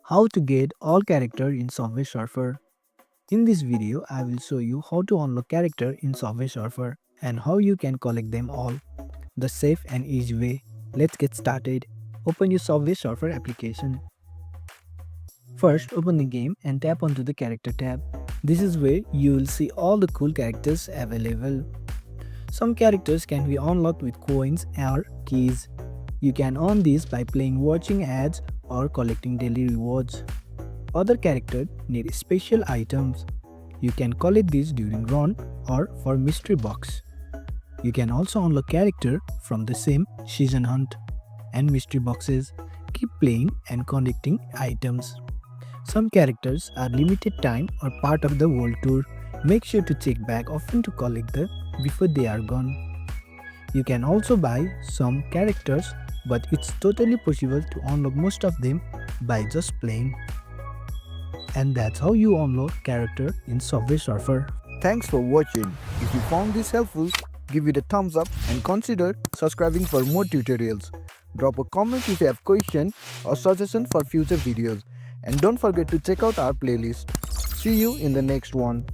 How to get all character in Subway Surfer. In this video, I will show you how to unlock character in Subway Surfer and how you can collect them all. The safe and easy way. Let's get started. Open your Subway Surfer application. First, open the game and tap onto the character tab. This is where you will see all the cool characters available. Some characters can be unlocked with coins or keys. You can earn these by playing, watching ads, or collecting daily rewards. Other characters need special items. You can collect these during run or for mystery box. You can also unlock character from the same season hunt and mystery boxes. Keep playing and collecting items. Some characters are limited time or part of the world tour. Make sure to check back often to collect them before they are gone. You can also buy some characters, but it's totally possible to unlock most of them by just playing. And that's how you unlock character in Subway Surfer. Thanks for watching. If you found this helpful, give it a thumbs up and consider subscribing for more tutorials. Drop a comment if you have question or suggestion for future videos. And don't forget to check out our playlist. See you in the next one.